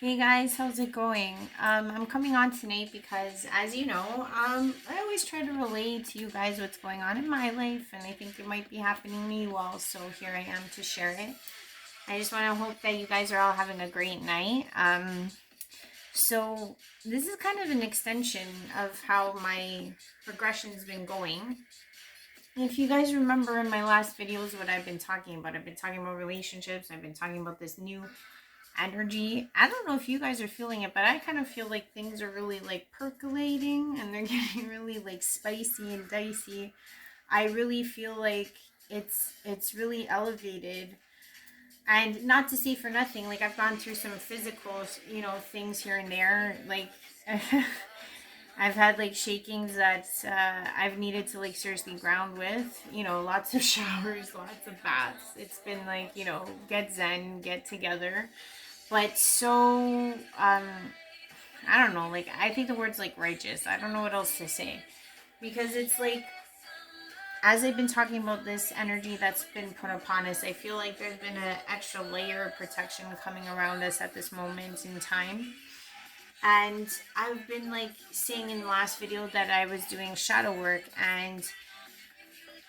Hey guys, how's it going? I'm coming on tonight because, as you know, I always try to relay to you guys what's going on in my life, and I think it might be happening to you all, so here I am to share it. I just want to hope that you guys are all having a great night. So this is kind of an extension of how my progression's been going. If you guys remember in my last videos what I've been talking about, I've been talking about relationships, I've been talking about this new energy. I don't know if you guys are feeling it, but I kind of feel like things are really like percolating and they're getting really like spicy and dicey. I really feel like it's really elevated. And not to say for nothing, like I've gone through some physical, things here and there. Like I've had like shakings that I've needed to like seriously ground with. Lots of showers, lots of baths. It's been like, get zen, get together. But so I don't know, like I think the word's like righteous. I don't know what else to say. Because it's like as I've been talking about this energy that's been put upon us, I feel like there's been an extra layer of protection coming around us at this moment in time. And I've been like saying in the last video that I was doing shadow work, and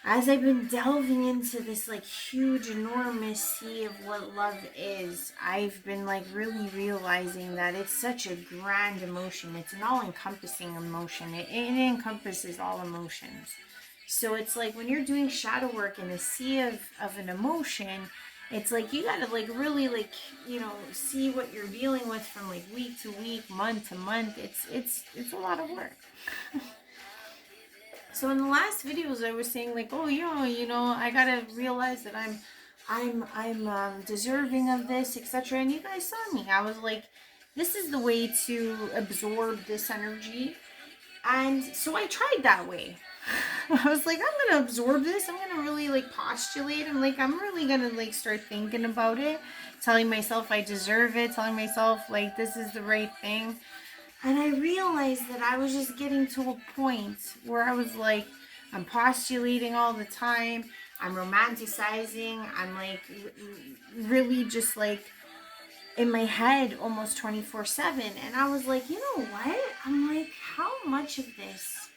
as I've been delving into this like huge, enormous sea of what love is, I've been like really realizing that it's such a grand emotion. It's an all encompassing emotion, it encompasses all emotions. So it's like when you're doing shadow work in a sea of an emotion, it's like you gotta like really like, see what you're dealing with from like week to week, month to month. It's a lot of work. So in the last videos, I was saying like, oh, I gotta realize that I'm deserving of this, etc. And you guys saw me. I was like, this is the way to absorb this energy, and so I tried that way. I was like, I'm gonna absorb this. I'm gonna really like postulate. I'm really gonna like start thinking about it, telling myself I deserve it, telling myself like this is the right thing. And I realized that I was just getting to a point where I was like, I'm postulating all the time. I'm romanticizing. I'm like really just like in my head almost 24/7. And I was like, you know what? I'm like, how much of this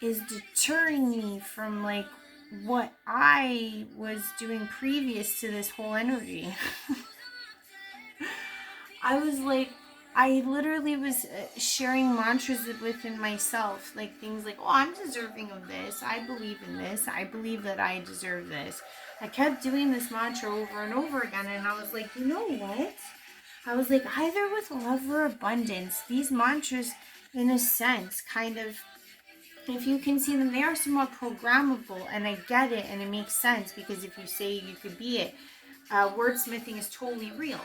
is deterring me from like what I was doing previous to this whole energy? I was like, I literally was sharing mantras within myself, like things like, oh, I'm deserving of this. I believe in this. I believe that I deserve this. I kept doing this mantra over and over again, and I was like, you know what? I was like, either with love or abundance, these mantras, in a sense, kind of, if you can see them, they are somewhat programmable, and I get it, and it makes sense because if you say you could be it, wordsmithing is totally real.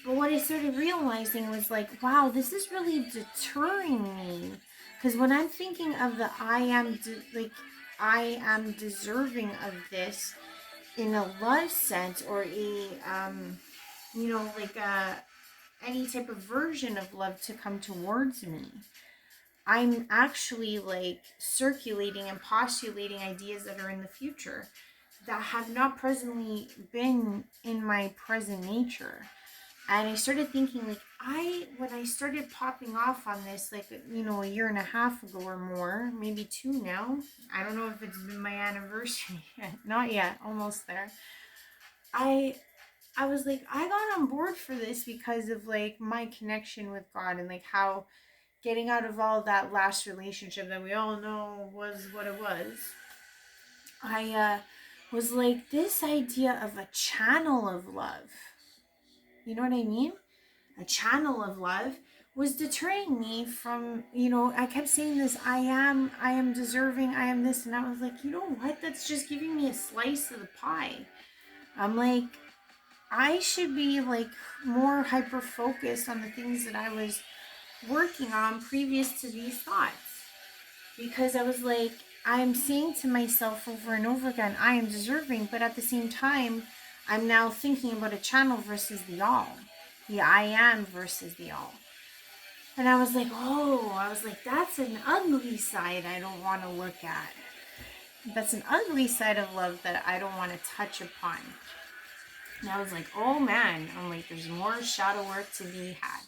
But what I started realizing was like, wow, this is really deterring me. Because when I'm thinking of the I am deserving of this in a love sense, or like any type of version of love to come towards me, I'm actually like circulating and postulating ideas that are in the future that have not presently been in my present nature. And I started thinking like when I started popping off on this like a year and a half ago or more, maybe two now. I don't know if it's been my anniversary yet. Not yet, almost there. I I was like, I got on board for this because of like my connection with God, and like how getting out of all that last relationship that we all know was what it was. I was like, this idea of a channel of love. You know what I mean? A channel of love was deterring me from, I kept saying this, I am deserving, I am this. And I was like, you know what? That's just giving me a slice of the pie. I'm like, I should be like more hyper focused on the things that I was working on previous to these thoughts. Because I was like, I'm saying to myself over and over again, I am deserving, but at the same time, I'm now thinking about a channel versus the all, the I am versus the all. And I was like, that's an ugly side I don't want to look at. That's an ugly side of love that I don't want to touch upon. And I was like, oh man, I'm like, there's more shadow work to be had.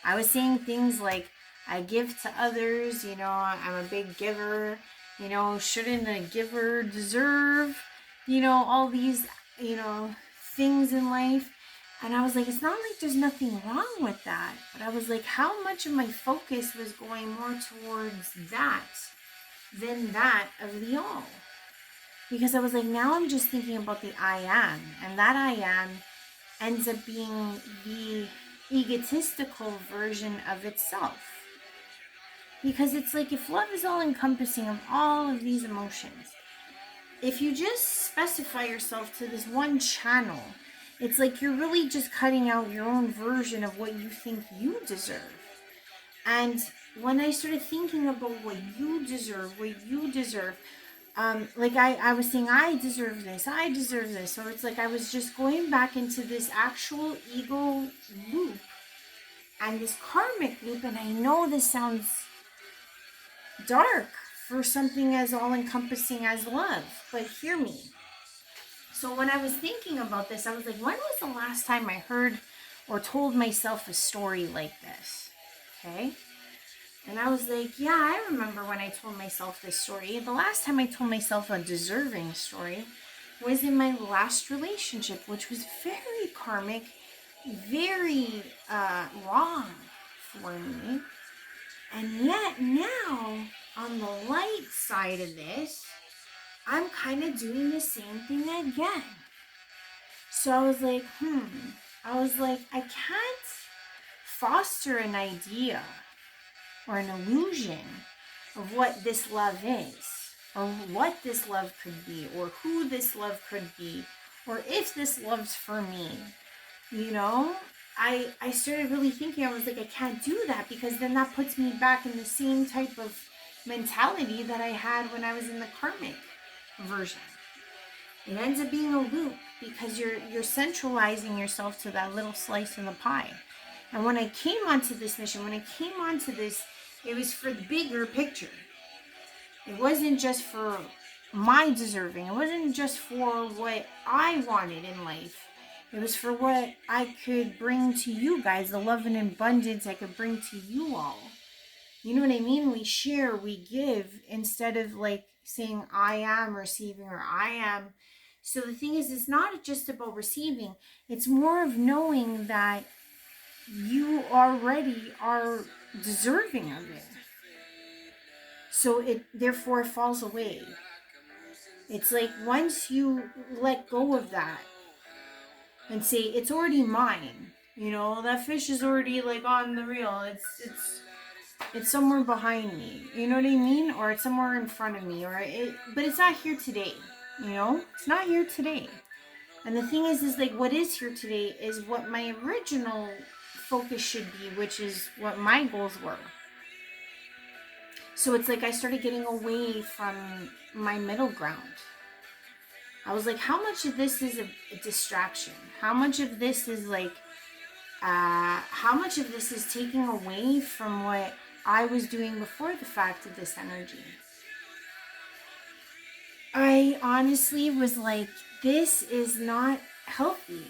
I was saying things like, I give to others, I'm a big giver, shouldn't a giver deserve, all these, things in life. And I was like, it's not like there's nothing wrong with that. But I was like, how much of my focus was going more towards that than that of the all? Because I was like, now I'm just thinking about the I am. And that I am ends up being the egotistical version of itself. Because it's like, if love is all encompassing of all of these emotions, if you just specify yourself to this one channel, it's like you're really just cutting out your own version of what you think you deserve. And when I started thinking about what you deserve, like I was saying, I deserve this, I deserve this. So it's like I was just going back into this actual ego loop and this karmic loop. And I know this sounds dark for something as all encompassing as love, but hear me. So when I was thinking about this, I was like, when was the last time I heard or told myself a story like this? Okay. And I was like, yeah, I remember when I told myself this story. The last time I told myself a deserving story was in my last relationship, which was very karmic, very wrong for me. And yet now, on the light side of this, I'm kind of doing the same thing again. So I was like, I can't foster an idea or an illusion of what this love is, or what this love could be, or who this love could be, or if this love's for me. I started really thinking, I was like, I can't do that, because then that puts me back in the same type of mentality that I had when I was in the karmic version. It ends up being a loop, because you're centralizing yourself to that little slice of the pie. And when I came onto this mission, it was for the bigger picture. It wasn't just for my deserving. It wasn't just for what I wanted in life. It was for what I could bring to you guys, the love and abundance I could bring to you all. You know what I mean? We share, we give, instead of like saying I am receiving or I am. So the thing is, it's not just about receiving. It's more of knowing that you already are deserving of it. So it therefore falls away. It's like once you let go of that and say it's already mine, that fish is already like on the reel. It's somewhere behind me. You know what I mean? Or it's somewhere in front of me, but it's not here today. It's not here today. And the thing is like what is here today is what my original focus should be, which is what my goals were. So it's like I started getting away from my middle ground. I was like, how much of this is a distraction? How much of this is like, how much of this is taking away from what I was doing before the fact of this energy? I honestly was like, this is not healthy.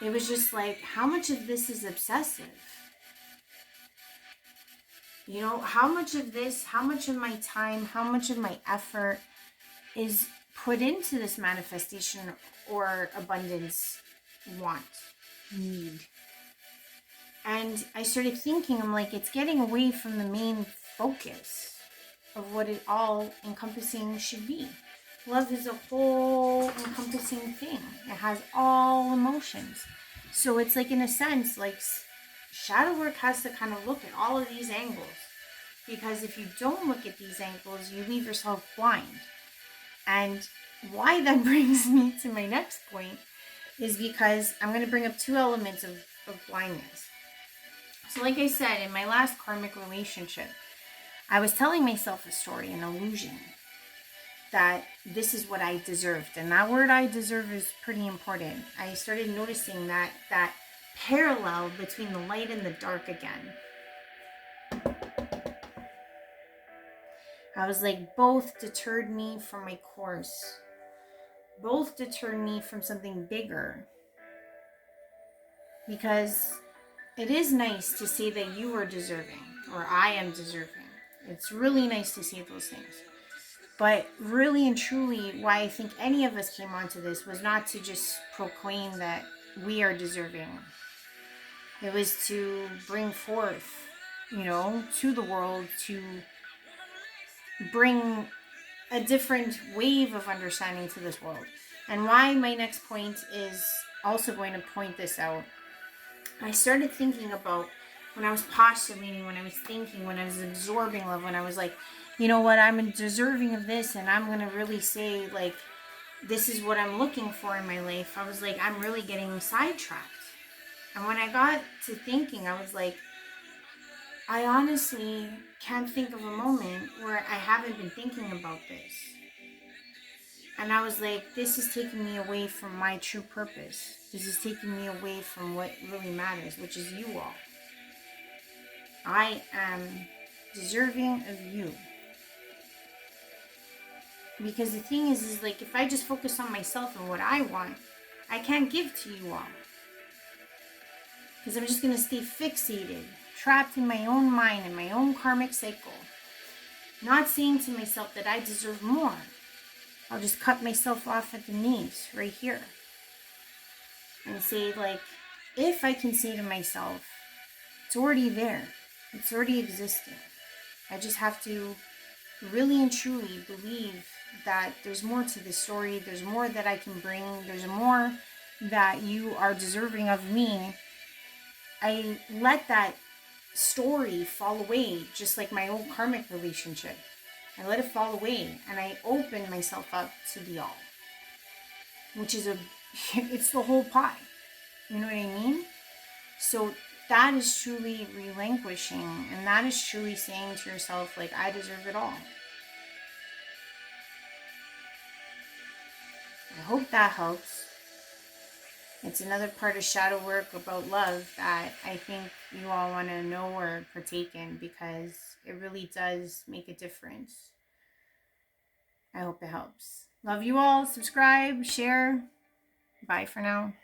It was just like, how much of this is obsessive? How much of this, how much of my time, how much of my effort is put into this manifestation or abundance want, need. And I started thinking, I'm like, it's getting away from the main focus of what it all encompassing should be. Love is a whole encompassing thing. It has all emotions. So it's like, in a sense, like shadow work has to kind of look at all of these angles. Because if you don't look at these angles, you leave yourself blind. And why that brings me to my next point is because I'm going to bring up two elements of blindness. So like I said, in my last karmic relationship, I was telling myself a story, an illusion, that this is what I deserved. And that word I deserve is pretty important. I started noticing that parallel between the light and the dark again. I was like, both deterred me from my course. both deter me from something bigger. Because it is nice to say that you are deserving or I am deserving. It's really nice to say those things. But really and truly, why I think any of us came onto this was not to just proclaim that we are deserving. It was to bring forth, to the world, to bring a different wave of understanding to this world. And why my next point is also going to point this out. I started thinking about when I was postulating, when I was thinking, when I was absorbing love, when I was like, you know what, I'm deserving of this, and I'm going to really say, like, this is what I'm looking for in my life. I was like, I'm really getting sidetracked. And when I got to thinking, I was like, I honestly can't think of a moment where I haven't been thinking about this. And I was like, this is taking me away from my true purpose. This is taking me away from what really matters, which is you all. I am deserving of you. Because the thing is like, if I just focus on myself and what I want, I can't give to you all. Because I'm just going to stay fixated, trapped in my own mind, in my own karmic cycle. Not saying to myself that I deserve more. I'll just cut myself off at the knees right here. And say, like, if I can say to myself, it's already there. It's already existing. I just have to really and truly believe that there's more to this story. There's more that I can bring. There's more that you are deserving of me. I let that story fall away, just like my old karmic relationship. I let it fall away and I open myself up to the all, which is it's the whole pie. You know what I mean? So that is truly relinquishing, and that is truly saying to yourself, like, I deserve it all. I hope that helps. It's another part of shadow work about love that I think you all want to know or partake in, because it really does make a difference. I hope it helps. Love you all. Subscribe, share. Bye for now.